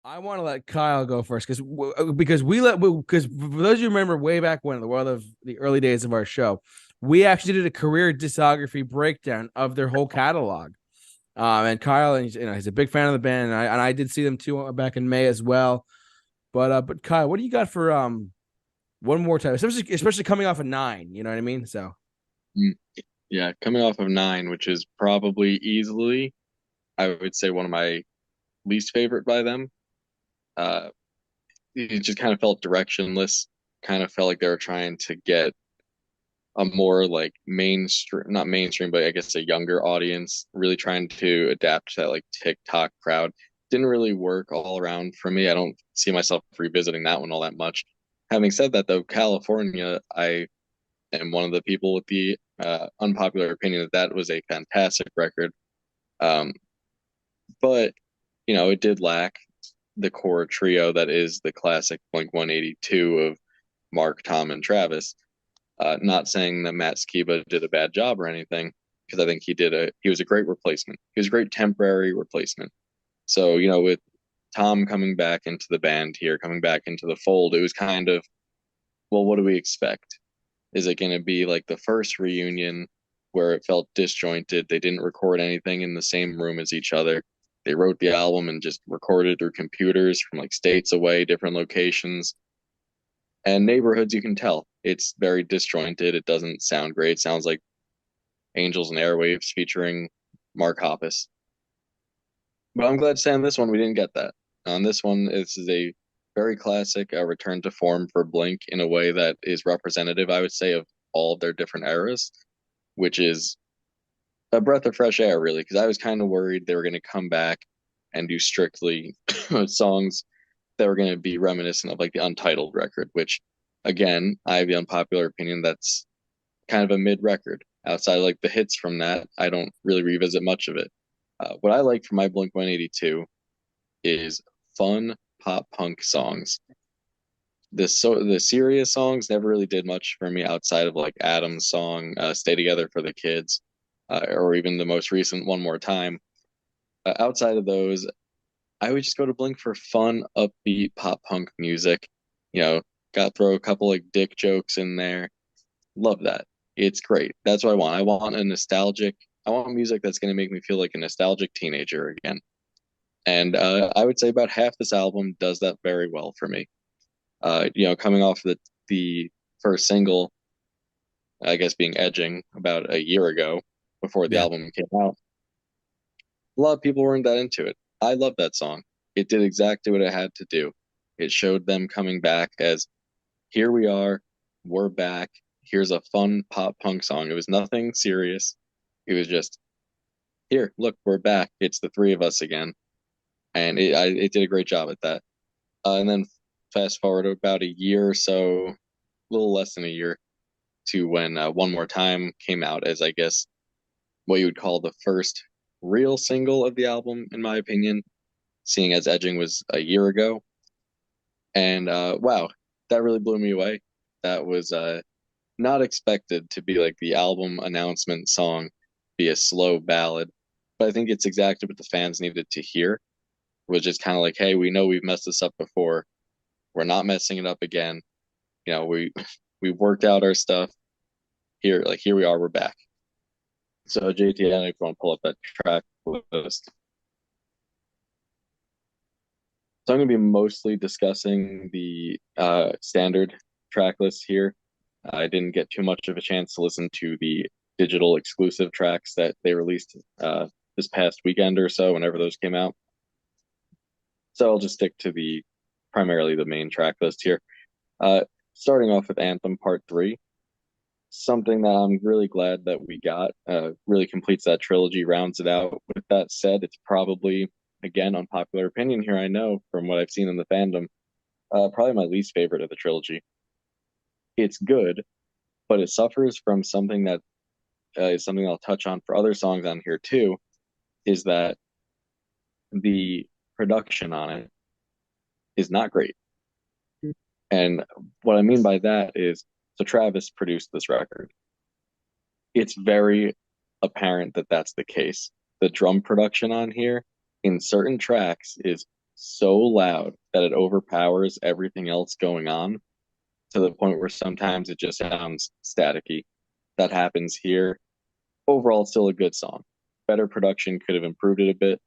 I want to let Kyle go first because for those of you who remember way back when in the world of the early days of our show, we actually did a career discography breakdown of their whole catalog. And Kyle, and he's a big fan of the band, and I did see them too back in May as well. But Kyle, what do you got for one more time, especially coming off a nine? You know what I mean? So Mm, Yeah, coming off of nine, which is probably easily, I would say one of my least favorite by them. Uh, it just kind of felt directionless. Kind of felt like they were trying to get a more like mainstream, not mainstream, but I guess a younger audience, really trying to adapt to that like TikTok crowd. Didn't really work all around for me. I don't see myself revisiting that one all that much. Having said that, though, California, I am one of the people with the unpopular opinion that that was a fantastic record. Um, but it did lack the core trio that is the classic Blink 182 of Mark, Tom, and Travis. Not saying that Matt Skiba did a bad job or anything, because I think he was a great replacement. He was a great temporary replacement. So, with Tom coming back into the band here, coming back into the fold, it was kind of, well, what do we expect? Is it going to be like the first reunion where it felt disjointed? They didn't record anything in the same room as each other. They wrote the album and just recorded through computers from like states away, different locations and neighborhoods. You can tell it's very disjointed. It doesn't sound great. It sounds like Angels and Airwaves featuring Mark Hoppus. But I'm glad to say on this one we didn't get that. On this one, this is a very classic return to form for Blink in a way that is representative, I would say, of all of their different eras, which is a breath of fresh air, really, because I was kind of worried they were going to come back and do strictly songs that were going to be reminiscent of like the Untitled record, which, again, I have the unpopular opinion that's kind of a mid record. Outside of, like the hits from that, I don't really revisit much of it. What I like from my Blink 182 is fun pop punk songs. The serious songs never really did much for me outside of like Adam's song "Stay Together for the Kids," or even the most recent "One More Time." Outside of those, I would just go to Blink for fun, upbeat pop punk music. You know, got to throw a couple like dick jokes in there. Love that. It's great. That's what I want. I want music that's going to make me feel like a nostalgic teenager again. And I would say about half this album does that very well for me. Coming off the first single, I guess being Edging about a year ago before the yeah, album came out, a lot of people weren't that into it. I love that song. It did exactly what it had to do. It showed them coming back as here we are, we're back. Here's a fun pop punk song. It was nothing serious. It was just here, look, we're back. It's the three of us again, and it did a great job at that. And then fast forward about a year or so, a little less than a year, to when One More Time came out as I guess what you would call the first real single of the album, in my opinion, seeing as Edging was a year ago. And wow, that really blew me away. That was not expected to be like the album announcement song, be a slow ballad, but I think it's exactly what the fans needed to hear. Was just kind of like, hey, we know we've messed this up before. We're not messing it up again. We worked out our stuff here. Like here we are. We're back. So JT, I don't know if you want to pull up that track list. So I'm going to be mostly discussing the standard track list here. I didn't get too much of a chance to listen to the digital exclusive tracks that they released this past weekend or so, whenever those came out. So I'll just stick to the primarily the main track list here. Uh, Starting off with Anthem Part 3, something that I'm really glad that we got, really completes that trilogy, rounds it out. With that said, it's probably, again, unpopular opinion here, I know, from what I've seen in the fandom, probably my least favorite of the trilogy. It's good, but it suffers from something that is something I'll touch on for other songs on here too, is that the production on it is not great. And what I mean by that is, so Travis produced this record. It's very apparent that that's the case. The drum production on here in certain tracks is so loud that it overpowers everything else going on to the point where sometimes it just sounds staticky. That happens here. Overall, it's still a good song. Better production could have improved it a bit.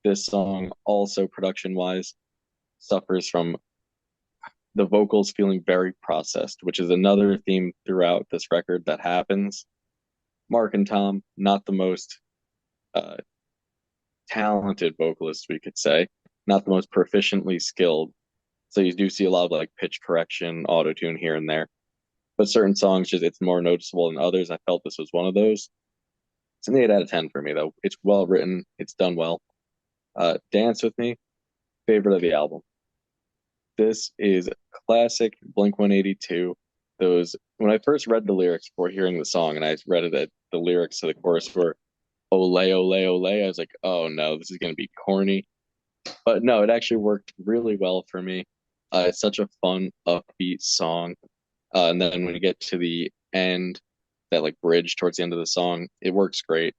This song, also production wise, suffers from the vocals feeling very processed, which is another theme throughout this record that happens. Mark and Tom, not the most uh, talented vocalists, we could say, not the most proficiently skilled. So you do see a lot of like pitch correction, auto tune here and there. But certain songs, just it's more noticeable than others. I felt this was one of those. It's an 8 out of 10 for me, though. It's well written, it's done well. Dance with Me, favorite of the album. This is classic Blink 182. Those when I first read the lyrics before hearing the song, and I read it that the lyrics to the chorus were "Ole Ole Ole," I was like, "Oh no, this is gonna be corny." But no, it actually worked really well for me. It's such a fun, upbeat song. And then when you get to the end, that like bridge towards the end of the song, it works great.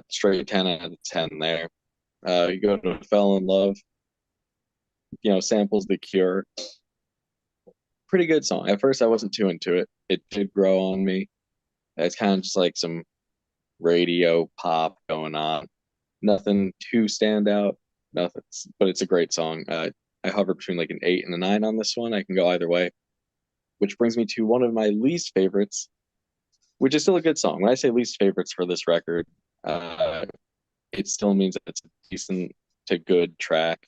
Straight 10 out of 10 there. You go to Fell in Love, samples The Cure. Pretty good song. At first, I wasn't too into it. It did grow on me. It's kind of just like some radio pop going on. Nothing too standout. Nothing, but it's a great song. I hover between like an 8 and a 9 on this one. I can go either way. Which brings me to one of my least favorites, which is still a good song. When I say least favorites for this record, it still means that it's a decent to good track.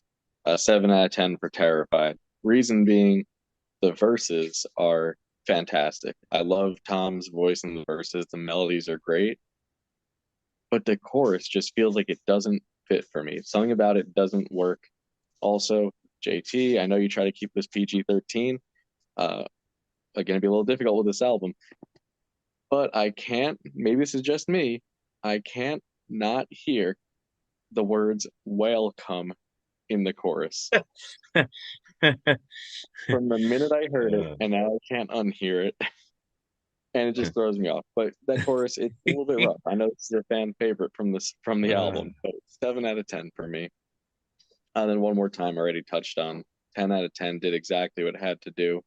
7 out of 10 for Terrified. Reason being, the verses are fantastic. I love Tom's voice in the verses. The melodies are great, but the chorus just feels like it doesn't fit for me. Something about it doesn't work. Also, JT, I know you try to keep this PG-13. Uh, going to be a little difficult with this album, but I can't. Maybe this is just me. I can't not hear the words "welcome" in the chorus from the minute I heard it, and now I can't unhear it, and it just throws me off. But that chorus, it's a little bit rough. I know this is a fan favorite from the album, but 7 out of 10 for me. And then one more time, I already touched on 10 out of 10 did exactly what it had to do.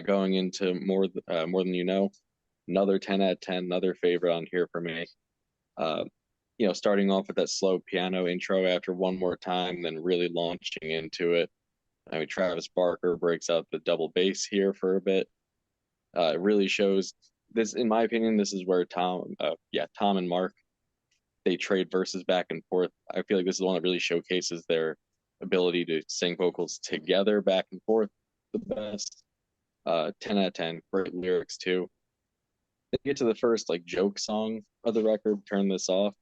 Going into more than you know, another 10 out of 10, another favorite on here for me. Uh, starting off with that slow piano intro after one more time, then really launching into it. I mean, Travis Barker breaks out the double bass here for a bit. It really shows this, in my opinion, this is where Tom and Mark, they trade verses back and forth. I feel like this is one that really showcases their ability to sing vocals together back and forth the best. 10 out of 10, great lyrics too. They get to the first like joke song of the record, Turn This Off.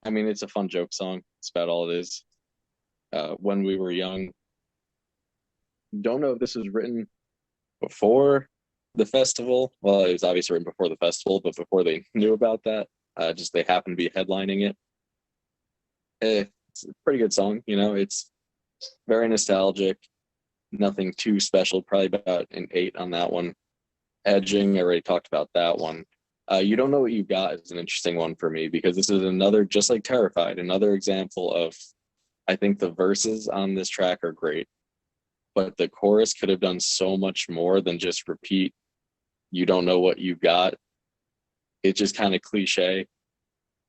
I mean, it's a fun joke song. It's about all it is. When we were young, don't know if this was written before the festival. Well, it was obviously written before the festival, but before they knew about that, just they happened to be headlining it. It's a pretty good song. It's very nostalgic. Nothing too special. Probably about an 8 on that one. Edging, I already talked about that one. You Don't Know What You Got is an interesting one for me because this is another, just like Terrified, another example of, I think the verses on this track are great, but the chorus could have done so much more than just repeat, "You don't know what you got." It's just kind of cliche.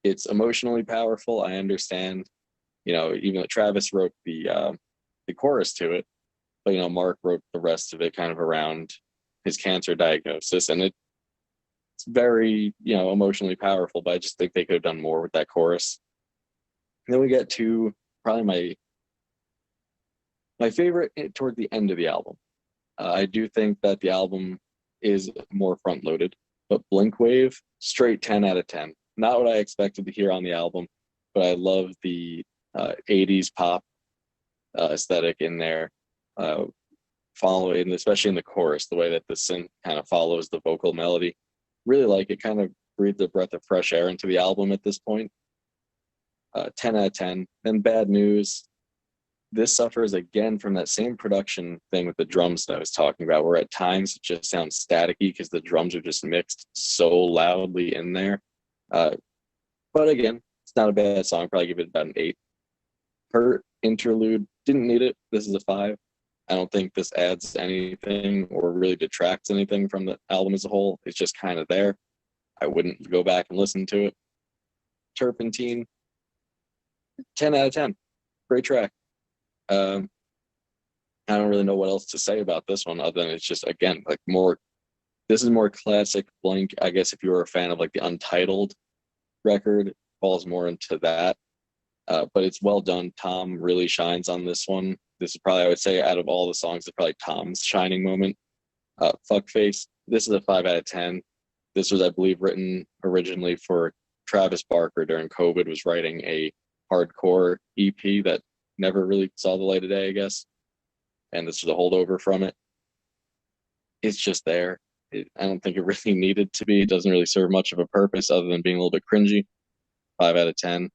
It's emotionally powerful. I understand, even though Travis wrote the chorus to it, but Mark wrote the rest of it kind of around his cancer diagnosis, and it's very emotionally powerful. But I just think they could have done more with that chorus. And then we get to probably my favorite toward the end of the album. I do think that the album is more front loaded, but Blink Wave, straight 10 out of 10. Not what I expected to hear on the album, but I love the 80s pop aesthetic in there. Following, especially in the chorus, the way that the synth kind of follows the vocal melody. Really like it, kind of breathed a breath of fresh air into the album at this point. 10 out of 10. Then Bad News. This suffers again from that same production thing with the drums that I was talking about, where at times it just sounds staticky because the drums are just mixed so loudly in there. But again, it's not a bad song. Probably give it about an 8. Hurt interlude. Didn't need it. This is a 5. I don't think this adds anything or really detracts anything from the album as a whole. It's just kind of there. I wouldn't go back and listen to it. Turpentine, 10 out of 10. Great track. Um, I don't really know what else to say about this one other than it's just, again, like more, this is more classic Blink. I guess if you were a fan of like the Untitled record, falls more into that. But it's well done. Tom really shines on this one. This is probably, I would say, out of all the songs, it's probably Tom's shining moment. Fuckface, this is a 5 out of 10. This was, I believe, written originally for Travis Barker during COVID, was writing a hardcore EP that never really saw the light of day, I guess. And this was a holdover from it. It's just there. I don't think it really needed to be. It doesn't really serve much of a purpose other than being a little bit cringy. 5 out of 10.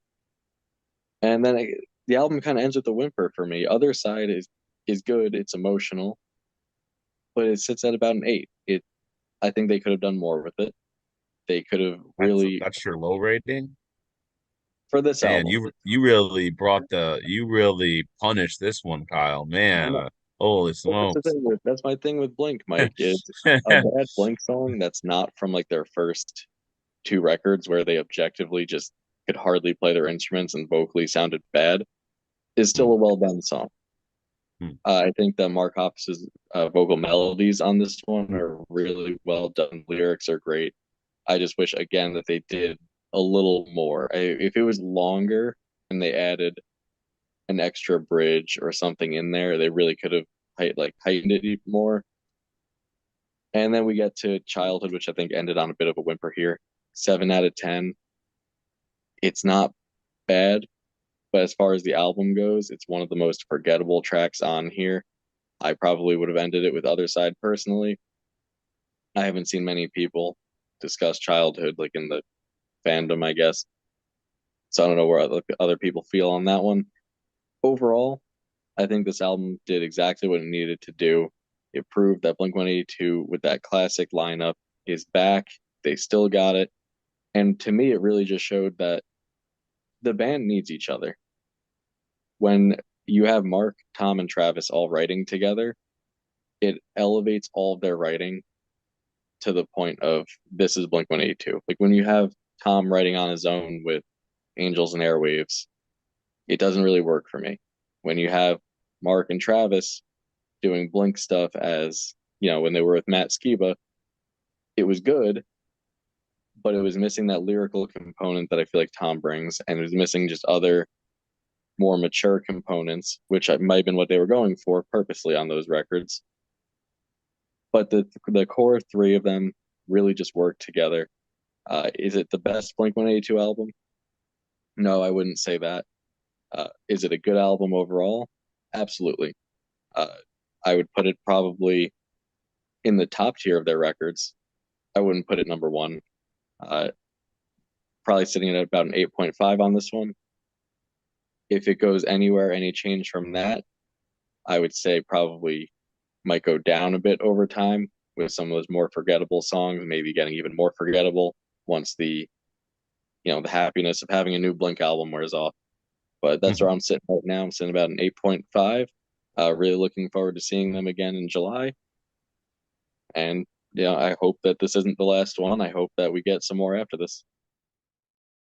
And then the album kind of ends with a whimper for me. Other Side is good. It's emotional, but it sits at about an 8. I think they could have done more with it. They could have really, That's your low rating? for this Man, album. you really punished this one, Kyle. I Man, know. holy But smokes. that's my thing with Blink, Mike. It's a bad Blink song that's not from like their first two records where they objectively just could hardly play their instruments and vocally sounded bad is still a well done song. I think that Mark Hoppus's vocal melodies on this one are really well done. Lyrics are great. I just wish again that they did a little more. If it was longer and they added an extra bridge or something in there, they really could have heightened it even more. And then we get to Childhood, which I think ended on a bit of a whimper here. 7 out of 10. It's not bad, but as far as the album goes, it's one of the most forgettable tracks on here. I probably would have ended it with Other Side personally. I haven't seen many people discuss Childhood like in the fandom, I guess. So I don't know where other people feel on that one. Overall, I think this album did exactly what it needed to do. It proved that Blink 182 with that classic lineup is back. They still got it. And to me, it really just showed that the band needs each other. When you have Mark, Tom, and Travis all writing together, it elevates all of their writing to the point of this is Blink 182. Like when you have Tom writing on his own with Angels and Airwaves, it doesn't really work for me. When you have Mark and Travis doing Blink stuff as, when they were with Matt Skiba, it was good, but it was missing that lyrical component that I feel like Tom brings, and it was missing just other more mature components, which might have been what they were going for purposely on those records. But the core three of them really just work together. Is it the best Blink 182 album? No, I wouldn't say that. Is it a good album overall? Absolutely. Uh, I would put it probably in the top tier of their records. I wouldn't put it number one. Uh, Probably sitting at about an 8.5 on this one. If it goes anywhere, any change from that, I would say probably might go down a bit over time with some of those more forgettable songs, maybe getting even more forgettable once the happiness of having a new Blink album wears off. But that's where I'm sitting right now. I'm sitting about an 8.5. Really looking forward to seeing them again in July. And I hope that this isn't the last one. I hope that we get some more after this.